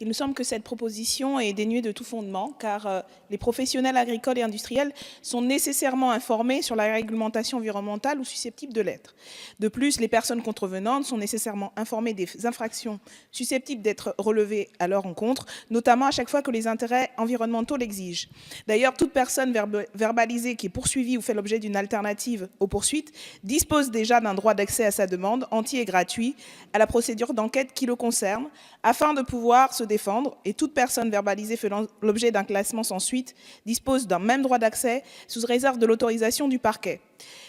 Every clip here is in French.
Il nous semble que cette proposition est dénuée de tout fondement, car les professionnels agricoles et industriels sont nécessairement informés sur la réglementation environnementale ou susceptibles de l'être. De plus, les personnes contrevenantes sont nécessairement informées des infractions susceptibles d'être relevées à leur encontre, notamment à chaque fois que les intérêts environnementaux l'exigent. D'ailleurs, toute personne verbalisée qui est poursuivie ou fait l'objet d'une alternative aux poursuites dispose déjà d'un droit d'accès à sa demande, entier et gratuit, à la procédure d'enquête qui le concerne, afin de pouvoir se défendre, et toute personne verbalisée faisant l'objet d'un classement sans suite dispose d'un même droit d'accès sous réserve de l'autorisation du parquet.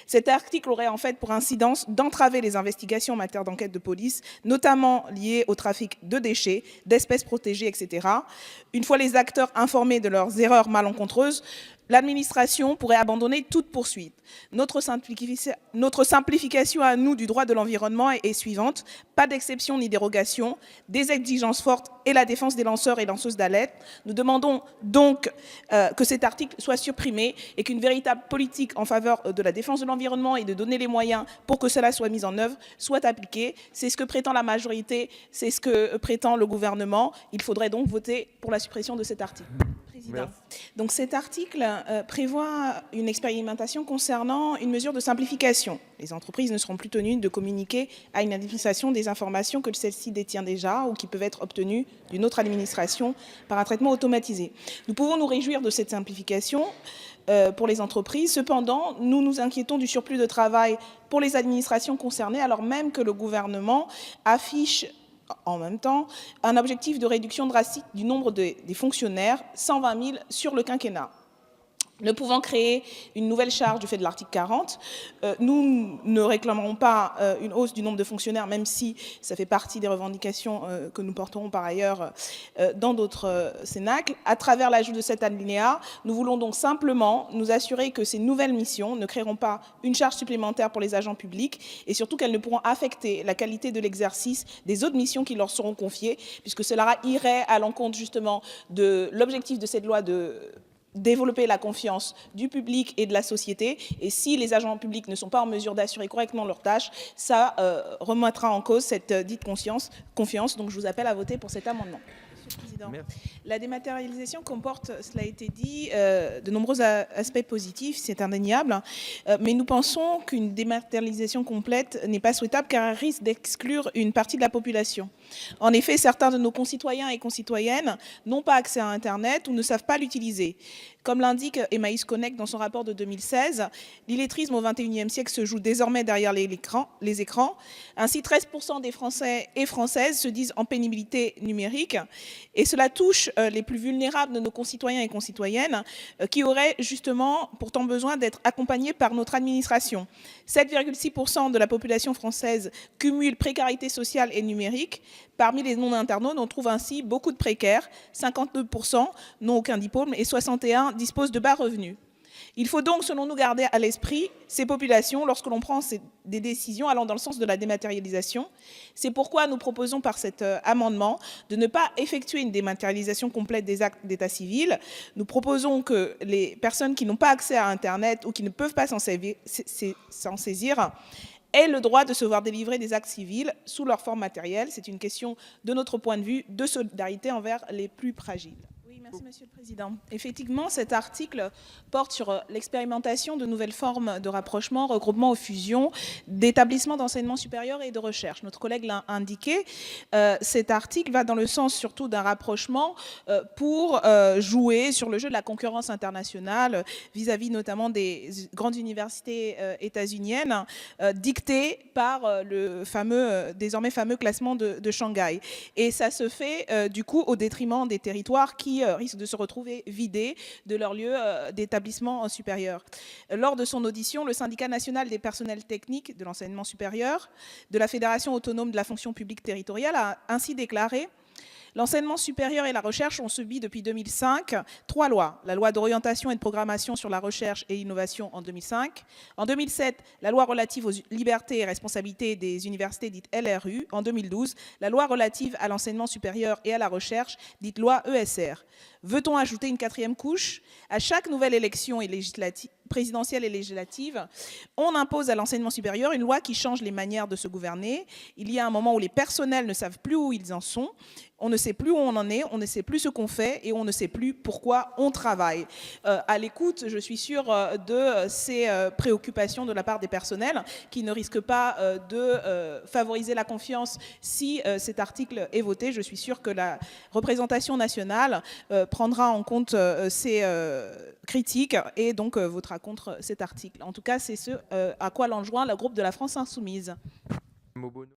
Cet article aurait en fait pour incidence d'entraver les investigations en matière d'enquête de police, notamment liées au trafic de déchets, d'espèces protégées, etc. Une fois les acteurs informés de leurs erreurs malencontreuses, l'administration pourrait abandonner toute poursuite. Notre simplification à nous du droit de l'environnement est suivante. Pas d'exception ni dérogation, des exigences fortes et la défense des lanceurs et lanceuses d'alerte. Nous demandons donc que cet article soit supprimé et qu'une véritable politique en faveur de la défense de l'environnement et de donner les moyens pour que cela soit mis en œuvre soit appliquée. C'est ce que prétend la majorité, c'est ce que prétend le gouvernement. Il faudrait donc voter pour la suppression de cet article. Président. Donc cet article prévoit une expérimentation concernant une mesure de simplification. Les entreprises ne seront plus tenues de communiquer à une administration des informations que celle-ci détient déjà ou qui peuvent être obtenues d'une autre administration par un traitement automatisé. Nous pouvons nous réjouir de cette simplification pour les entreprises. Cependant, nous nous inquiétons du surplus de travail pour les administrations concernées, alors même que le gouvernement affiche en même temps un objectif de réduction drastique du nombre des fonctionnaires, 120 000 sur le quinquennat. Ne pouvant créer une nouvelle charge du fait de l'article 40, nous ne réclamerons pas une hausse du nombre de fonctionnaires, même si ça fait partie des revendications que nous porterons par ailleurs dans d'autres cénacles. À travers l'ajout de cet alinéa, nous voulons donc simplement nous assurer que ces nouvelles missions ne créeront pas une charge supplémentaire pour les agents publics et surtout qu'elles ne pourront affecter la qualité de l'exercice des autres missions qui leur seront confiées, puisque cela irait à l'encontre justement de l'objectif de cette loi de développer la confiance du public et de la société. Et si les agents publics ne sont pas en mesure d'assurer correctement leurs tâches, ça remettra en cause cette dite confiance. Donc je vous appelle à voter pour cet amendement. Monsieur le Président. La dématérialisation comporte, cela a été dit, de nombreux aspects positifs, c'est indéniable, mais nous pensons qu'une dématérialisation complète n'est pas souhaitable car elle risque d'exclure une partie de la population. En effet, certains de nos concitoyens et concitoyennes n'ont pas accès à Internet ou ne savent pas l'utiliser. Comme l'indique Emmaüs Connect dans son rapport de 2016, l'illettrisme au XXIe siècle se joue désormais derrière les écrans. Ainsi, 13% des Français et Françaises se disent en pénibilité numérique. Et cela touche les plus vulnérables de nos concitoyens et concitoyennes qui auraient justement pourtant besoin d'être accompagnés par notre administration. 7,6% de la population française cumule précarité sociale et numérique. Parmi les non-internautes, on trouve ainsi beaucoup de précaires, 52% n'ont aucun diplôme et 61% disposent de bas revenus. Il faut donc, selon nous, garder à l'esprit ces populations lorsque l'on prend des décisions allant dans le sens de la dématérialisation. C'est pourquoi nous proposons par cet amendement de ne pas effectuer une dématérialisation complète des actes d'état civil. Nous proposons que les personnes qui n'ont pas accès à Internet ou qui ne peuvent pas s'en saisir aient le droit de se voir délivrer des actes civils sous leur forme matérielle. C'est une question, de notre point de vue, de solidarité envers les plus fragiles. Merci, Monsieur le Président. Effectivement, cet article porte sur l'expérimentation de nouvelles formes de rapprochement, regroupement ou fusion d'établissements d'enseignement supérieur et de recherche. Notre collègue l'a indiqué, cet article va dans le sens surtout d'un rapprochement pour jouer sur le jeu de la concurrence internationale vis-à-vis notamment des grandes universités états-uniennes dictées par le désormais fameux classement de Shanghai. Et ça se fait du coup au détriment des territoires qui risquent de se retrouver vidés de leur lieu d'établissement supérieur. Lors de son audition, le syndicat national des personnels techniques de l'enseignement supérieur de la Fédération autonome de la fonction publique territoriale a ainsi déclaré: l'enseignement supérieur et la recherche ont subi depuis 2005 3 lois. La loi d'orientation et de programmation sur la recherche et l'innovation en 2005. En 2007, la loi relative aux libertés et responsabilités des universités dite LRU. En 2012, la loi relative à l'enseignement supérieur et à la recherche dite loi ESR. Veut-on ajouter une 4e couche? À chaque nouvelle élection législative présidentielle et législative, on impose à l'enseignement supérieur une loi qui change les manières de se gouverner. Il y a un moment où les personnels ne savent plus où ils en sont. On ne sait plus où on en est, on ne sait plus ce qu'on fait et on ne sait plus pourquoi on travaille. À l'écoute, je suis sûre de ces préoccupations de la part des personnels qui ne risquent pas de favoriser la confiance si cet article est voté. Je suis sûre que la représentation nationale prendra en compte ces critiques et donc votera contre cet article. En tout cas, c'est ce à quoi l'enjoint le groupe de la France Insoumise.